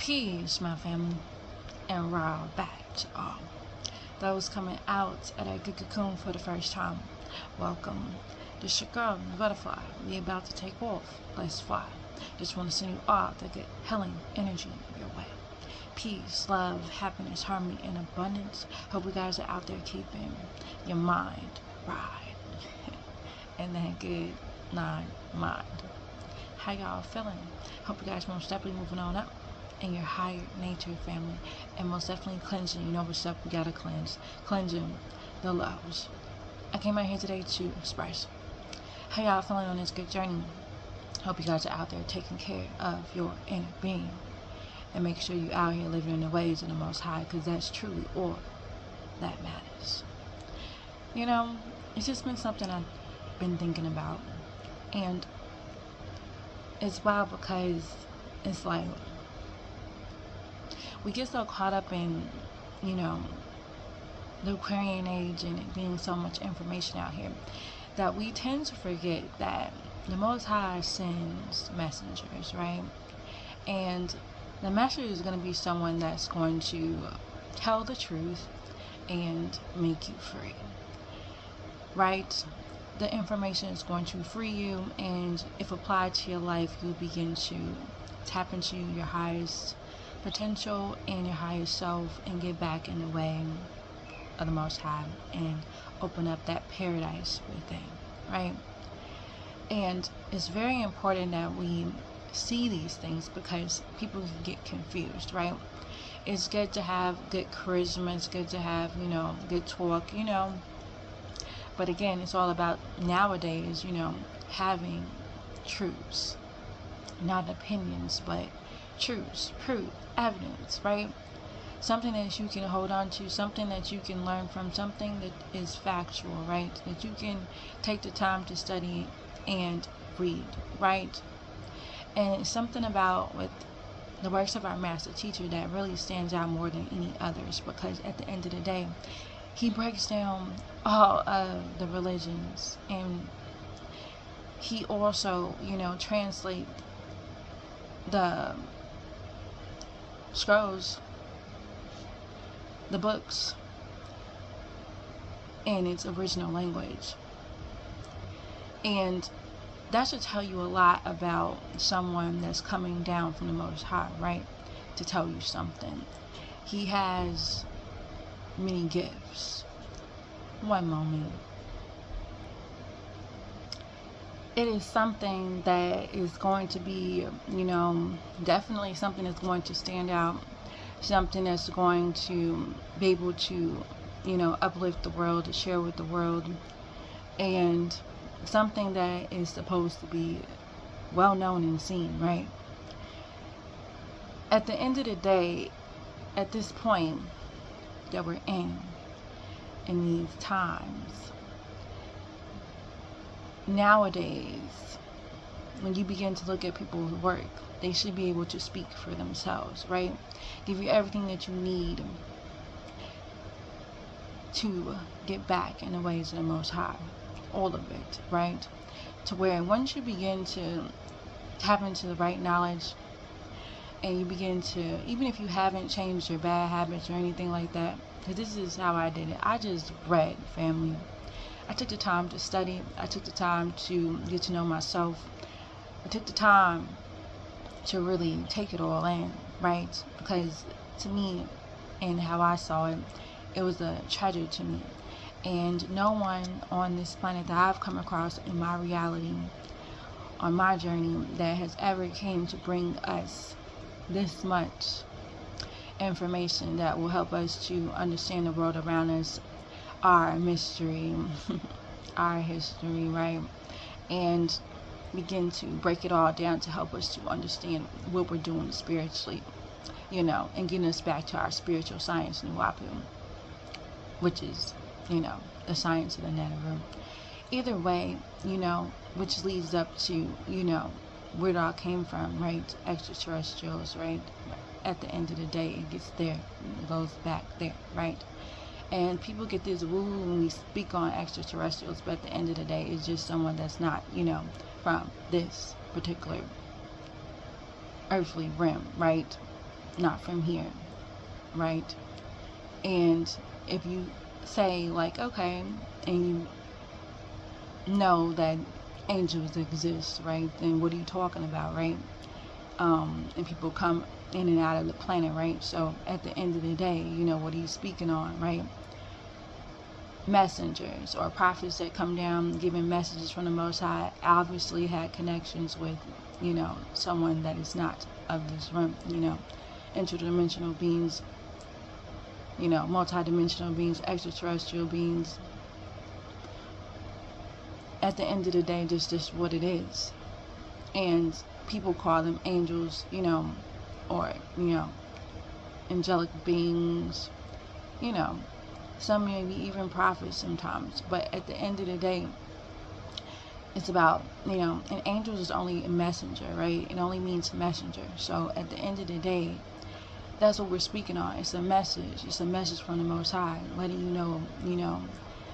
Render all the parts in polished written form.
Peace, my family, and raw back to all. Those coming out of that good cocoon for the first time, welcome. This your girl, the butterfly. We about to take off. Let's fly. Just want to send you all the good healing energy your way. Peace, love, happiness, harmony, and abundance. Hope you guys are out there keeping your mind right and that good mind. How y'all feeling? Hope you guys most definitely moving on up in your higher nature, family, and most definitely cleansing. You know what's up, we gotta cleansing the lows. I came out here today to express how y'all feeling on this good journey. Hope you guys are out there taking care of your inner being and make sure you out here living in the ways of the Most High, because that's truly all that matters. You know, it's just been something I've been thinking about, and it's wild because it's like we get so caught up in, you know, the Aquarian age and it being so much information out here that we tend to forget that the Most High sends messengers, right? And the messenger is going to be someone that's going to tell the truth and make you free, right? The information is going to free you, and if applied to your life, you'll begin to tap into your highest potential and your highest self and get back in the way of the Most High and open up that paradise within, right? And it's very important that we see these things because people can get confused, right? It's good to have good charisma, it's good to have, you know, good talk, you know, but again, it's all about nowadays, you know, having truths, not opinions, but truths, proof, evidence, right? Something that you can hold on to, something that you can learn from, something that is factual, right? That you can take the time to study and read, right? And it's something about with the works of our master teacher that really stands out more than any others, because at the end of the day, he breaks down all of the religions, and he also, you know, translate the scrolls, the books, in its original language. And that should tell you a lot about someone that's coming down from the Most High, right? To tell you something. He has many gifts. One moment. It is something that is going to be, you know, definitely something that's going to stand out. Something that's going to be able to, you know, uplift the world, to share with the world. And something that is supposed to be well known and seen, right? At the end of the day, at this point that we're in these times, nowadays, when you begin to look at people's work, they should be able to speak for themselves, right? Give you everything that you need to get back in the ways of the Most High. All of it, right? To where once you begin to tap into the right knowledge and you begin to, even if you haven't changed your bad habits or anything like that, because this is how I did it. I just read, family. I took the time to study. I took the time to get to know myself. I took the time to really take it all in, right? Because to me, and how I saw it, it was a treasure to me. And no one on this planet that I've come across in my reality, on my journey, that has ever came to bring us this much information that will help us to understand the world around us, our mystery, our history, right? And begin to break it all down to help us to understand what we're doing spiritually, you know, and getting us back to our spiritual science, Nuwapu, which is, you know, the science of the Netherroom. Either way, you know, which leads up to, you know, where it all came from, right? Extraterrestrials, right? At the end of the day, it gets there. It goes back there, right? And people get this woo when we speak on extraterrestrials, but at the end of the day, it's just someone that's not, you know, from this particular earthly realm, right? not from here, right? And if you say, like, okay, and you know that angels exist, right? Then what are you talking about, right? And people come in and out of the planet, right? So at the end of the day, what are you speaking on, right? Messengers or prophets that come down giving messages from the Most High obviously had connections with, someone that is not of this realm, interdimensional beings, multidimensional beings, extraterrestrial beings. At the end of the day, this is just what it is. And people call them angels, or, angelic beings, some maybe even prophets sometimes. But at the end of the day, it's about, and angels is only a messenger, right? It only means messenger. So at the end of the day, that's what we're speaking on. It's a message. It's a message from the Most High, letting you know,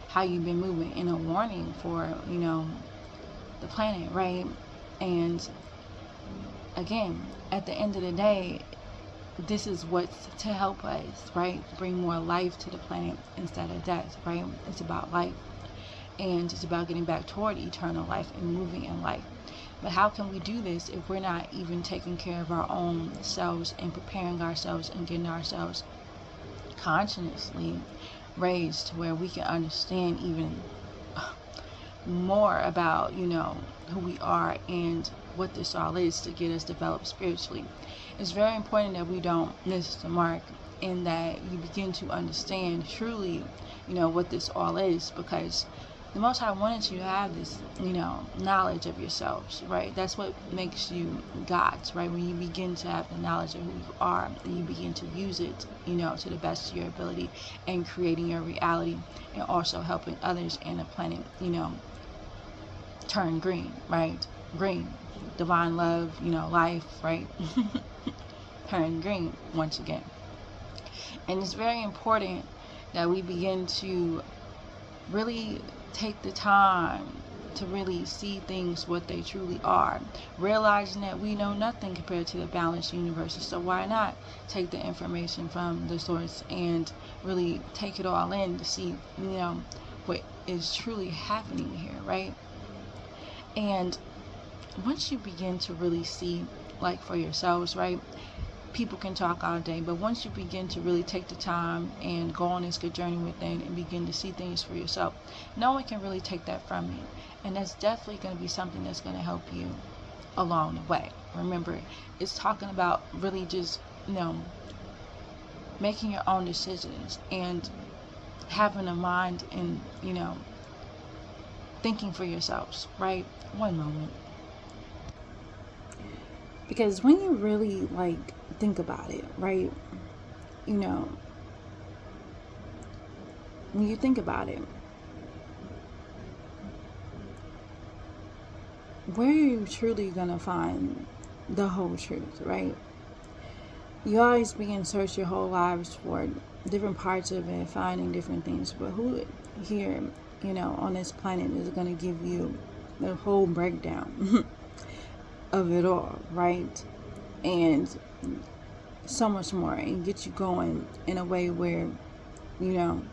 how you've been moving, and a warning for, the planet, right? And again, at the end of the day, this is what's to help us, right? Bring more life to the planet instead of death, right? It's about life, and it's about getting back toward eternal life and moving in life. But how can we do this if we're not even taking care of our own selves and preparing ourselves and getting ourselves consciously raised to where we can understand even more about, who we are and what this all is to get us developed spiritually? It's very important that we don't miss the mark, and that you begin to understand truly, what this all is, because the Most High wanted you to have this, knowledge of yourselves, right? That's what makes you gods, right? When you begin to have the knowledge of who you are, and you begin to use it, to the best of your ability, and creating your reality, and also helping others and the planet, turn green, right? Green, divine love, life, right? Turn green once again. And it's very important that we begin to really take the time to really see things what they truly are, realizing that we know nothing compared to the balanced universe. So why not take the information from the source and really take it all in to see, what is truly happening here, right? And once you begin to really see, like, for yourselves, right? People can talk all day, but once you begin to really take the time and go on this good journey within and begin to see things for yourself, no one can really take that from you. And that's definitely going to be something that's going to help you along the way. Remember, it's talking about really just, making your own decisions and having a mind and, thinking for yourselves, right? One moment. Because when you really, think about it, right? When you think about it, where are you truly going to find the whole truth, right? You always begin to search your whole lives for different parts of it, finding different things. But who here, on this planet is going to give you the whole breakdown of it all, right? And so much more, and get you going in a way where, you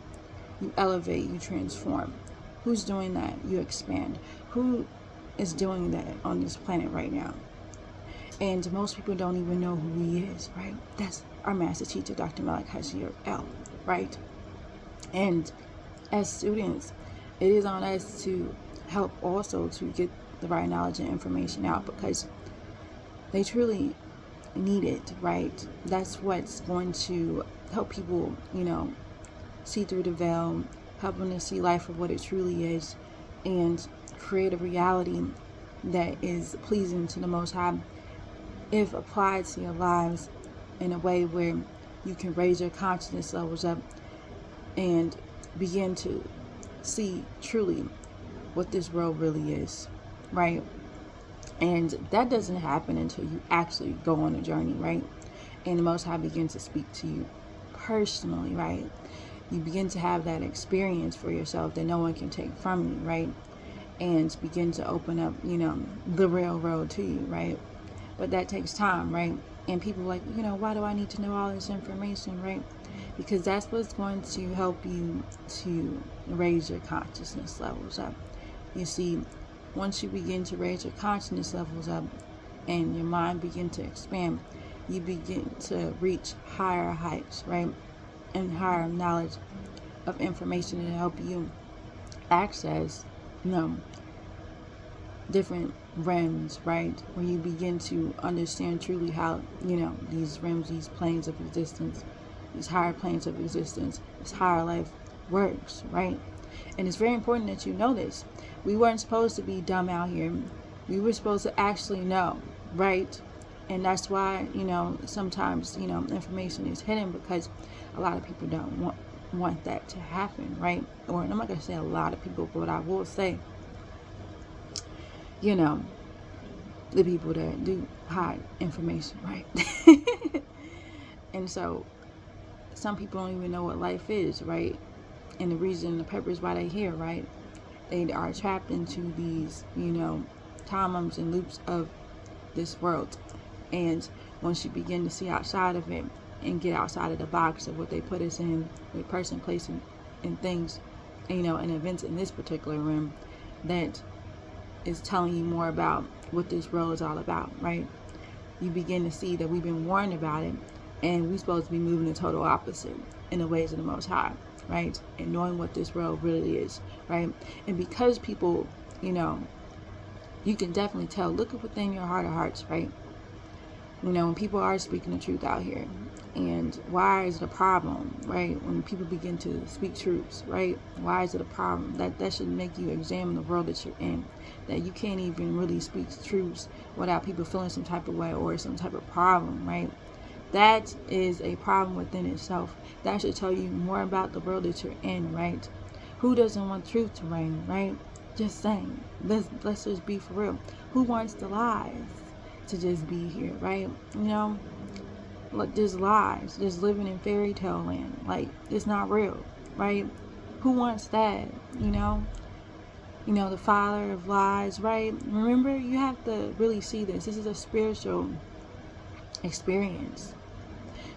elevate, you transform. Who's doing that? You expand. Who is doing that on this planet right now? And most people don't even know who he is, right? That's our master teacher, Dr. Malachi L, right? And as students, it is on us to help also to get the right knowledge and information out, because they truly need it, right? That's what's going to help people, see through the veil, help them to see life for what it truly is, and create a reality that is pleasing to the Most High if applied to your lives in a way where you can raise your consciousness levels up and begin to see truly what this world really is, right? And that doesn't happen until you actually go on a journey, right? And the Most High begins to speak to you personally, right? You begin to have that experience for yourself that no one can take from you, right? And begin to open up, the real road to you, right? But that takes time, right? And people are like, why do I need to know all this information, right? Because that's what's going to help you to raise your consciousness levels up. You see, once you begin to raise your consciousness levels up and your mind begin to expand, you begin to reach higher heights, right? And higher knowledge of information to help you access, different realms, right? Where you begin to understand truly how, these realms, these planes of existence, these higher planes of existence, this higher life works, right? And it's very important that you know this. We weren't supposed to be dumb out here. We were supposed to actually know, right? And that's why, sometimes, information is hidden, because a lot of people don't want that to happen, right? Or I'm not going to say a lot of people, but I will say, the people that do hide information, right? And so some people don't even know what life is, right? And the reason, the purpose why they're here, right? They are trapped into these, timelines and loops of this world. And once you begin to see outside of it and get outside of the box of what they put us in, with person, place, and things, and events in this particular room, that is telling you more about what this world is all about, right? You begin to see that we've been warned about it, and we're supposed to be moving the total opposite in the ways of the Most High, right? And knowing what this world really is, right? And because people, you can definitely tell, look at within your heart of hearts, right? When people are speaking the truth out here. And why is it a problem, right? When people begin to speak truths, right? Why is it a problem? That should make you examine the world that you're in. That you can't even really speak truths without people feeling some type of way or some type of problem, right? That is a problem within itself. That should tell you more about the world that you're in, right? Who doesn't want truth to reign, right? Just saying. Let's just be for real. Who wants the lies to just be here, right? Like, there's lies, just living in fairy tale land. Like, it's not real, right? Who wants that? The father of lies, right? Remember, you have to really see this. This is a spiritual experience.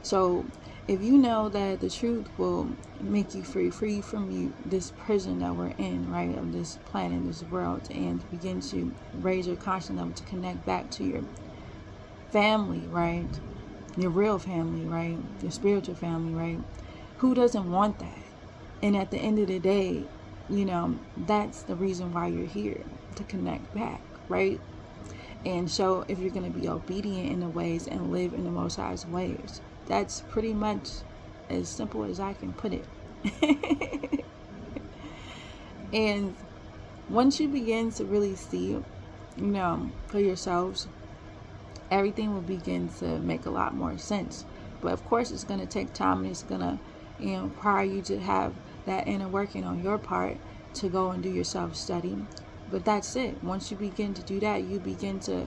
So if you know that the truth will make you free from this prison that we're in, right, of this planet, this world, and begin to raise your consciousness level to connect back to your family, right? Your real family, right? Your spiritual family, right? Who doesn't want that? And at the end of the day, that's the reason why you're here, to connect back, right? And so if you're going to be obedient in the ways and live in the Most High's ways, that's pretty much as simple as I can put it. And once you begin to really see, for yourselves, everything will begin to make a lot more sense. But of course, it's going to take time, and it's going to require you to have that inner working on your part to go and do your self-study. But that's it. Once you begin to do that, you begin to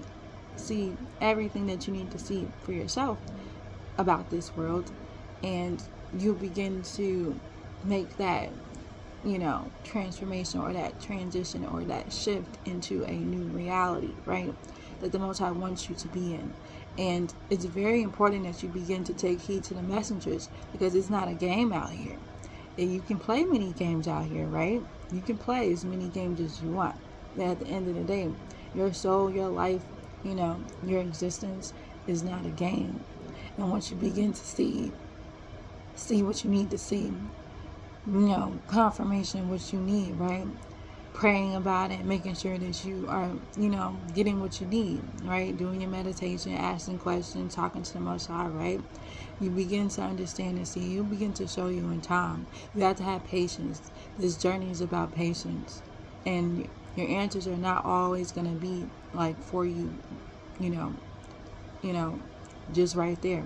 see everything that you need to see for yourself about this world, and you begin to make that transformation, or that transition, or that shift into a new reality, right? That the Most High wants you to be in. And it's very important that you begin to take heed to the messengers, because it's not a game out here. And you can play many games out here, right? You can play as many games as you want. But at the end of the day, your soul, your life, your existence is not a game. And once you begin to see what you need to see, confirmation of what you need, right? Praying about it, making sure that you are, getting what you need, right? Doing your meditation, asking questions, talking to the Most High, right? You begin to understand and see. You begin to show you in time. You have to have patience. This journey is about patience. And your answers are not always going to be like for you, just right there.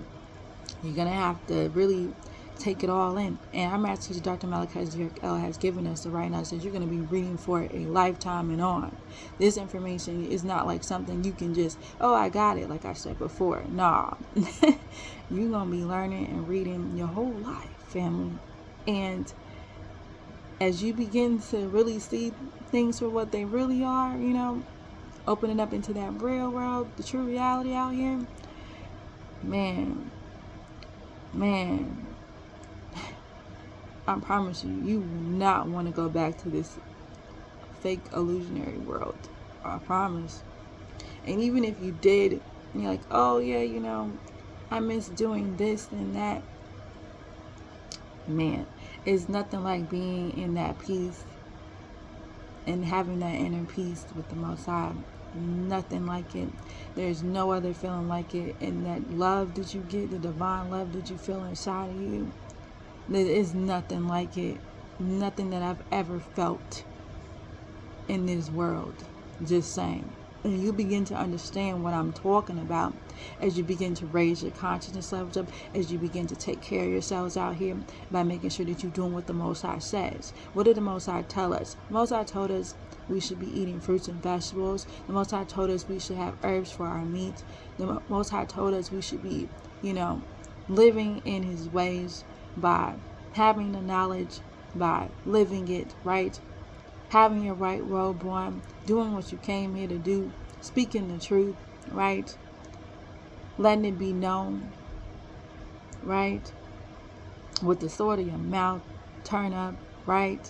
You're going to have to really take it all in. And our Master Teacher, Dr. Malachi has given us the right now, says you're going to be reading for a lifetime and on. This information is not like something you can just, I got it, like I said before. Nah. You're going to be learning and reading your whole life, family. And as you begin to really see things for what they really are, opening up into that real world, the true reality out here, man, man, I promise you, you will not want to go back to this fake illusionary world. I promise. And even if you did, you're like, oh yeah, I miss doing this and that. Man, it's nothing like being in that peace and having that inner peace with the Most High. Nothing like it. There's no other feeling like it. And that love that you get, the divine love that you feel inside of you, there is nothing like it. Nothing that I've ever felt in this world. Just saying. And you begin to understand what I'm talking about as you begin to raise your consciousness levels up, as you begin to take care of yourselves out here by making sure that you're doing what the Most High says. What did the Most High tell us? The Most High told us we should be eating fruits and vegetables. The Most High told us we should have herbs for our meat. The Most High told us we should be, living in His ways by having the knowledge, by living it, right? Having your right robe on, doing what you came here to do, speaking the truth, right? Letting it be known, right? With the sword of your mouth, turn up, right?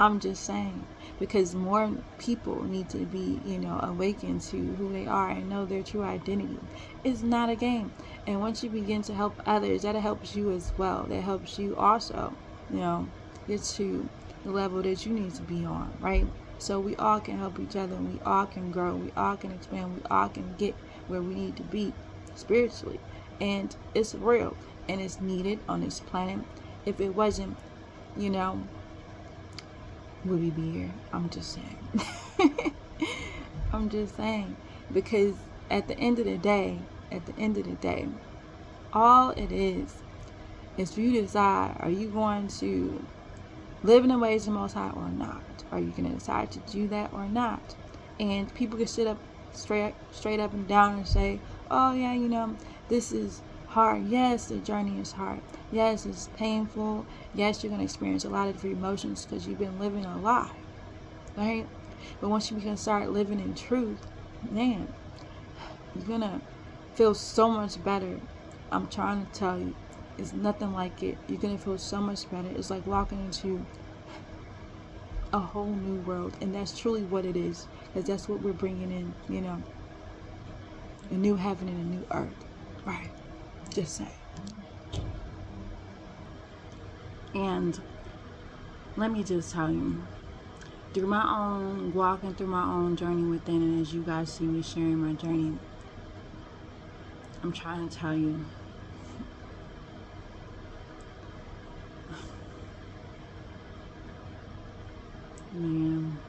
I'm just saying, because more people need to be, awakened to who they are and know their true identity. It's not a game. And once you begin to help others, that helps you as well. That helps you also, get to the level that you need to be on, right? So we all can help each other, and we all can grow, we all can expand, we all can get where we need to be spiritually. And it's real, and it's needed on this planet. If it wasn't, would we be here? I'm just saying. I'm just saying, because at the end of the day, all it is for you to decide, are you going to live in the ways of the Most High or not? Are you going to decide to do that or not? And people can sit up straight up and down and say, oh yeah, this is hard. Yes, the journey is hard. Yes, it's painful. Yes, you're going to experience a lot of different emotions because you've been living a lie, right? But once you can start living in truth, man, you're going to feel so much better. I'm trying to tell you, it's nothing like it. You're going to feel so much better. It's like walking into a whole new world. And that's truly what it is. Because that's what we're bringing in, a new heaven and a new earth. Right. Just saying. And let me just tell you, through my own walking through my own journey within, and as you guys see me sharing my journey, I'm trying to tell you, man,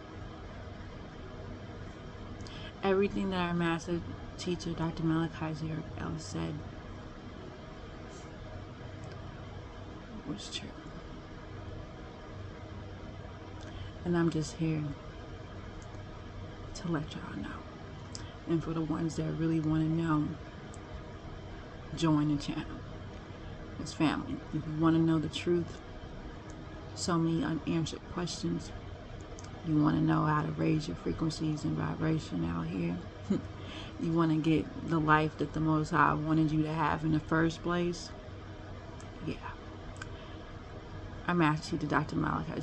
everything that our master teacher, Dr. Malachi said was true. And I'm just here to let y'all know. And for the ones that really want to know, join the channel. It's family. If you want to know the truth, so many unanswered questions, you want to know how to raise your frequencies and vibration out here, you want to get the life that the Most High wanted you to have in the first place, yeah. Our master teacher, Dr. Malachi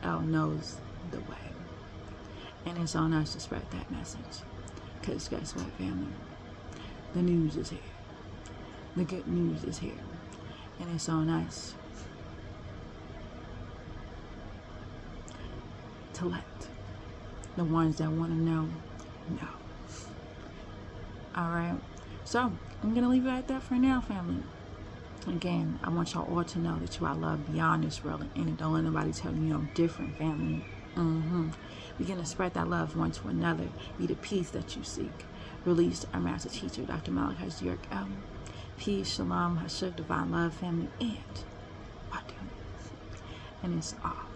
knows the way. And it's on us to spread that message. Because guess what, family? The news is here. The good news is here. And it's on us to let the ones that want to know. Alright? So, I'm going to leave it at that for now, family. Again, I want y'all all to know that you are loved beyond this world, and don't let nobody tell you you're different, family. Begin to spread that love one to another. Be the peace that you seek. Released our master teacher, Dr. Malachi. Peace, shalom, hashuk, divine love, family, and Wadu. And it's all.